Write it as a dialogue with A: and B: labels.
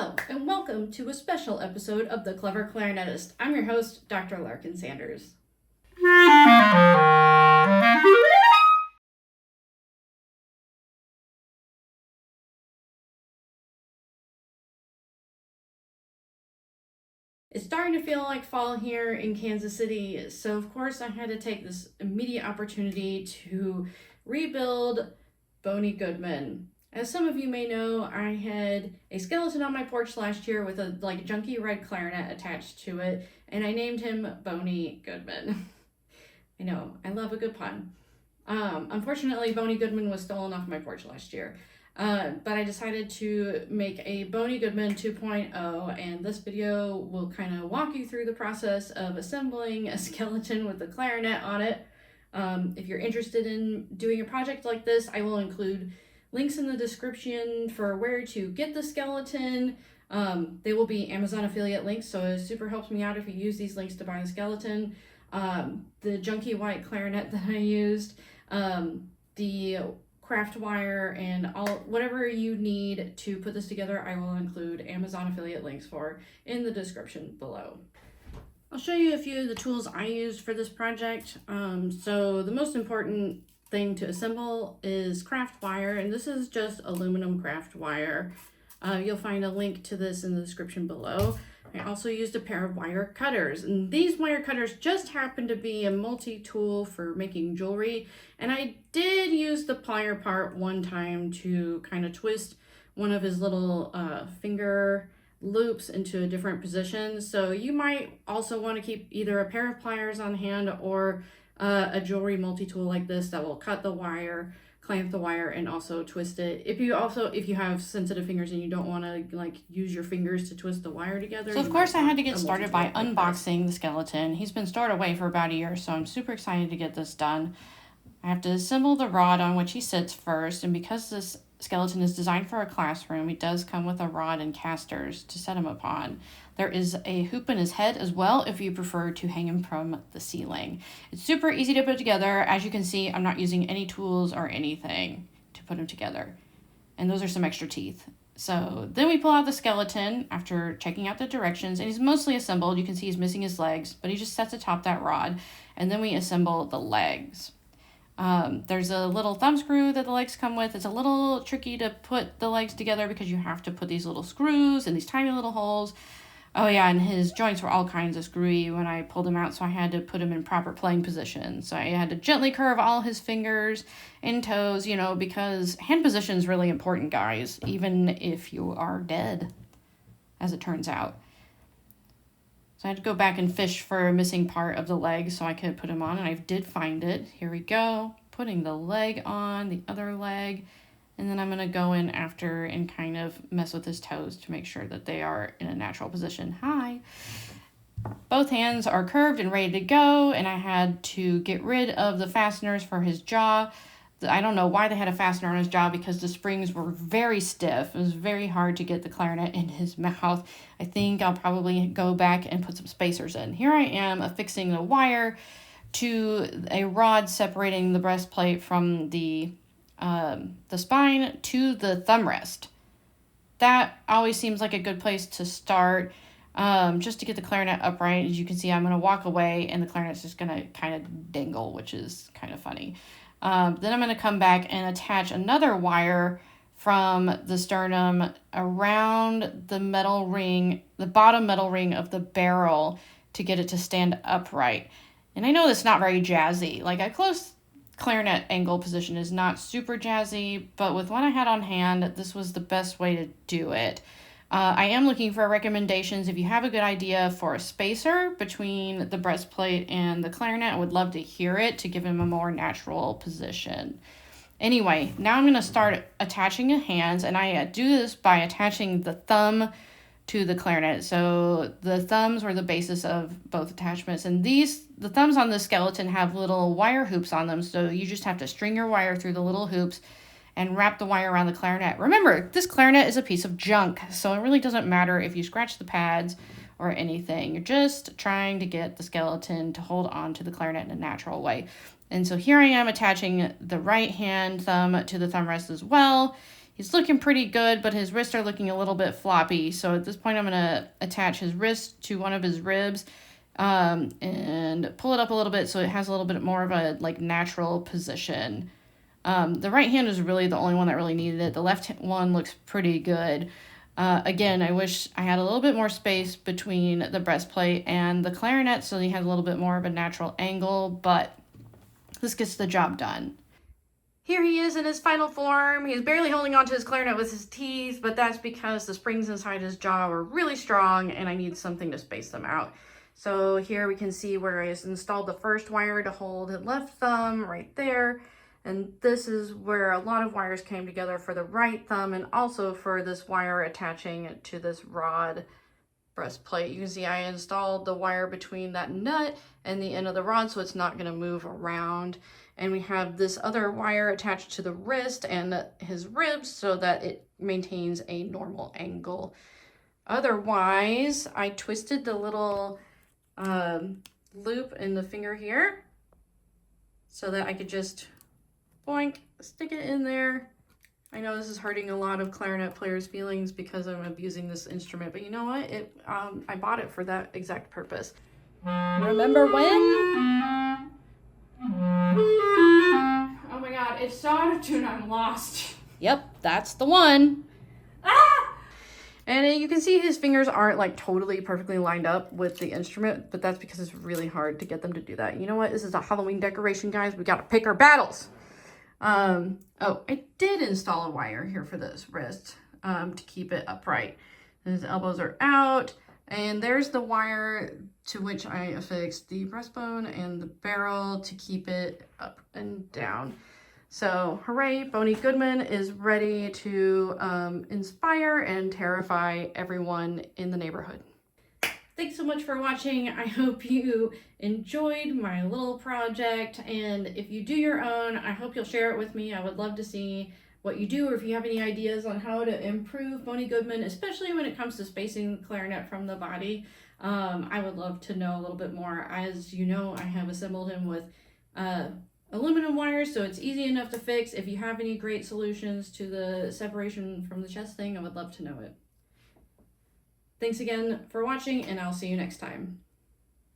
A: Hello, and welcome to a special episode of The Clever Clarinetist. I'm your host, Dr. Larkin Sanders. It's starting to feel like fall here in Kansas City, so of course I had to take this immediate opportunity to rebuild Boney Goodman. As some of you may know, I had a skeleton on my porch last year with a junky red clarinet attached to it, and I named him Boney Goodman. I know, I love a good pun. Unfortunately, Boney Goodman was stolen off my porch last year. But I decided to make a Boney Goodman 2.0, and this video will kind of walk you through the process of assembling a skeleton with a clarinet on it. If you're interested in doing a project like this, I will include links in the description for where to get the skeleton. They will be Amazon affiliate links, so it super helps me out if you use these links to buy the skeleton. The junky white clarinet that I used, the craft wire, and whatever you need to put this together, I will include Amazon affiliate links for in the description below. I'll show you a few of the tools I used for this project. So the most important thing to assemble is craft wire, and this is just aluminum craft wire. You'll find a link to this in the description below. I also used a pair of wire cutters, and these wire cutters just happen to be a multi-tool for making jewelry, and I did use the plier part one time to kind of twist one of his little finger loops into a different position. So you might also want to keep either a pair of pliers on hand or a jewelry multi-tool like this that will cut the wire, clamp the wire, and also twist it. If you have sensitive fingers and you don't want to use your fingers to twist the wire together. So of course I had to get started by unboxing the skeleton. He's been stored away for about a year, so I'm super excited to get this done. I have to assemble the rod on which he sits first, and because this skeleton is designed for a classroom, he does come with a rod and casters to set him upon. There is a hoop in his head as well if you prefer to hang him from the ceiling. It's super easy to put together. As you can see, I'm not using any tools or anything to put him together. And those are some extra teeth. So then we pull out the skeleton after checking out the directions, and he's mostly assembled. You can see he's missing his legs, but he just sets atop that rod, and then we assemble the legs. There's a little thumb screw that the legs come with. It's a little tricky to put the legs together because you have to put these little screws in these tiny little holes. Oh yeah, and his joints were all kinds of screwy when I pulled him out, so I had to put him in proper playing position. So I had to gently curve all his fingers and toes, because hand position is really important, guys, even if you are dead, as it turns out. So I had to go back and fish for a missing part of the leg so I could put him on, and I did find it. Here we go, putting the leg on, the other leg, and then I'm going to go in after and kind of mess with his toes to make sure that they are in a natural position. Hi. Both hands are curved and ready to go, and I had to get rid of the fasteners for his jaw. I don't know why they had a fastener on his jaw because the springs were very stiff. It was very hard to get the clarinet in his mouth. I think I'll probably go back and put some spacers in. Here I am affixing the wire to a rod separating the breastplate from the spine to the thumb rest. That always seems like a good place to start, just to get the clarinet upright. As you can see, I'm going to walk away and the clarinet's just going to kind of dangle, which is kind of funny. Then I'm going to come back and attach another wire from the sternum around the metal ring, the bottom metal ring of the barrel to get it to stand upright. And I know that's not very jazzy. Like a close clarinet angle position is not super jazzy, but with what I had on hand, this was the best way to do it. I am looking for recommendations. If you have a good idea for a spacer between the breastplate and the clarinet, I would love to hear it to give him a more natural position. Anyway, now I'm going to start attaching the hands, and I do this by attaching the thumb to the clarinet. So the thumbs were the basis of both attachments, and the thumbs on the skeleton have little wire hoops on them, so you just have to string your wire through the little hoops and wrap the wire around the clarinet. Remember, this clarinet is a piece of junk, so it really doesn't matter if you scratch the pads or anything. You're just trying to get the skeleton to hold on to the clarinet in a natural way. And so here I am attaching the right hand thumb to the thumb rest as well. He's looking pretty good, but his wrists are looking a little bit floppy. So at this point, I'm going to attach his wrist to one of his ribs and pull it up a little bit so it has a little bit more of a like natural position. The right hand was really the only one that really needed it. The left one looks pretty good. Again, I wish I had a little bit more space between the breastplate and the clarinet so he had a little bit more of a natural angle, but this gets the job done. Here he is in his final form. He's barely holding onto his clarinet with his teeth, but that's because the springs inside his jaw are really strong and I need something to space them out. So here we can see where I installed the first wire to hold his left thumb right there. And this is where a lot of wires came together for the right thumb and also for this wire attaching to this rod breastplate. You can see I installed the wire between that nut and the end of the rod so it's not going to move around. And we have this other wire attached to the wrist and his ribs so that it maintains a normal angle. Otherwise, I twisted the little loop in the finger here so that I could just boink, stick it in there. I know this is hurting a lot of clarinet players' feelings because I'm abusing this instrument, but you know what? I bought it for that exact purpose. Remember when? Oh my god, it's so out of tune, I'm lost. Yep, that's the one. Ah! And you can see his fingers aren't like totally perfectly lined up with the instrument, but that's because it's really hard to get them to do that. You know what? This is a Halloween decoration, guys. We gotta pick our battles. Oh, I did install a wire here for this wrist to keep it upright. His elbows are out, and there's the wire to which I affixed the breastbone and the barrel to keep it up and down. So, hooray, Boney Goodman is ready to inspire and terrify everyone in the neighborhood. Thanks so much for watching. I hope you enjoyed my little project, and if you do your own, I hope you'll share it with me. I would love to see what you do, or if you have any ideas on how to improve Boney Goodman, especially when it comes to spacing the clarinet from the body. I would love to know a little bit more. As you know, I have assembled him with aluminum wires, so it's easy enough to fix. If you have any great solutions to the separation from the chest thing, I would love to know it. Thanks again for watching, and I'll see you next time.